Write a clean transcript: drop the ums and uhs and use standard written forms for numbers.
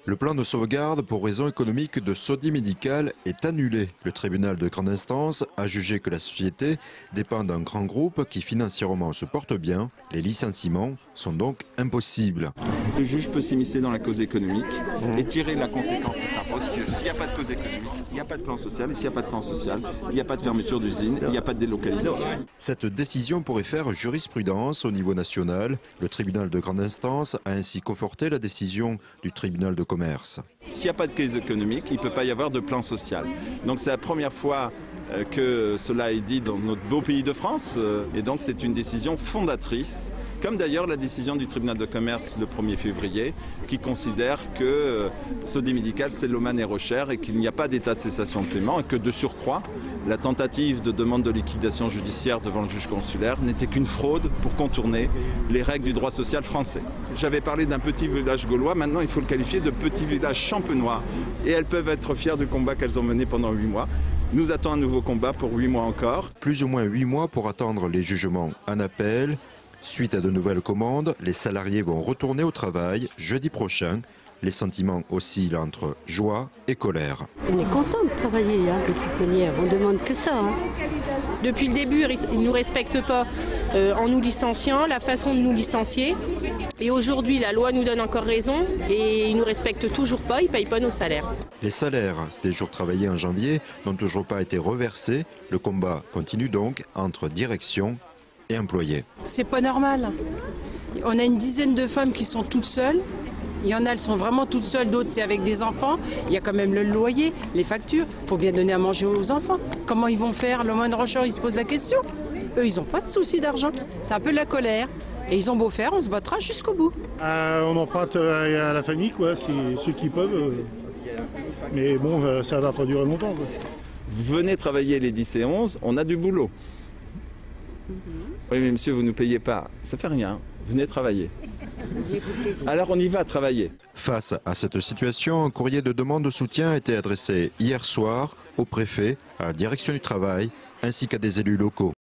Le plan de sauvegarde pour raisons économiques de Sodi Médical est annulé. Le tribunal de grande instance a jugé que la société dépend d'un grand groupe qui financièrement se porte bien. Les licenciements sont donc impossibles. Le juge peut s'immiscer dans la cause économique et tirer la conséquence qui s'impose que s'il n'y a pas de cause économique, il n'y a pas de plan social. Et s'il n'y a pas de plan social, il n'y a pas de fermeture d'usine, il n'y a pas de délocalisation. Cette décision pourrait faire jurisprudence au niveau national. Le tribunal de grande instance a ainsi conforté la décision du tribunal de commerce. S'il n'y a pas de crise économique, il ne peut pas y avoir de plan social. Donc c'est la première fois que cela est dit dans notre beau pays de France. Et donc c'est une décision fondatrice, comme d'ailleurs la décision du tribunal de commerce le 1er février, qui considère que Sodi Médical, c'est Loman et Rocher et qu'il n'y a pas d'état de cessation de paiement et que de surcroît, la tentative de demande de liquidation judiciaire devant le juge consulaire n'était qu'une fraude pour contourner les règles du droit social français. J'avais parlé d'un petit village gaulois, maintenant il faut le qualifier de petit village champenois et elles peuvent être fières du combat qu'elles ont mené pendant 8 mois. Nous attend un nouveau combat pour 8 mois encore. Plus ou moins 8 mois pour attendre les jugements en appel. Suite à de nouvelles commandes, les salariés vont retourner au travail jeudi prochain. Les sentiments oscillent entre joie et colère. On est content de travailler, de toute manière, on ne demande que ça. Depuis le début, ils ne nous respectent pas en nous licenciant, la façon de nous licencier. Et aujourd'hui, la loi nous donne encore raison et ils ne nous respectent toujours pas, ils ne payent pas nos salaires. Les salaires des jours travaillés en janvier n'ont toujours pas été reversés. Le combat continue donc entre direction et employés. C'est pas normal. On a une dizaine de femmes qui sont toutes seules. Il y en a, elles sont vraiment toutes seules, d'autres c'est avec des enfants. Il y a quand même le loyer, les factures. Il faut bien donner à manger aux enfants. Comment ils vont faire? Le moindre Rocher, ils se posent la question. Eux, ils n'ont pas de souci d'argent. C'est un peu de la colère. Et ils ont beau faire, on se battra jusqu'au bout. On emprunte à la famille, quoi, ceux qui peuvent. Mais bon, ça va pas durer longtemps, quoi. Venez travailler les 10 et 11, on a du boulot. Oui, mais monsieur, vous ne nous payez pas. Ça fait rien. Venez travailler. Alors on y va travailler. Face à cette situation, un courrier de demande de soutien a été adressé hier soir au préfet, à la direction du travail, ainsi qu'à des élus locaux.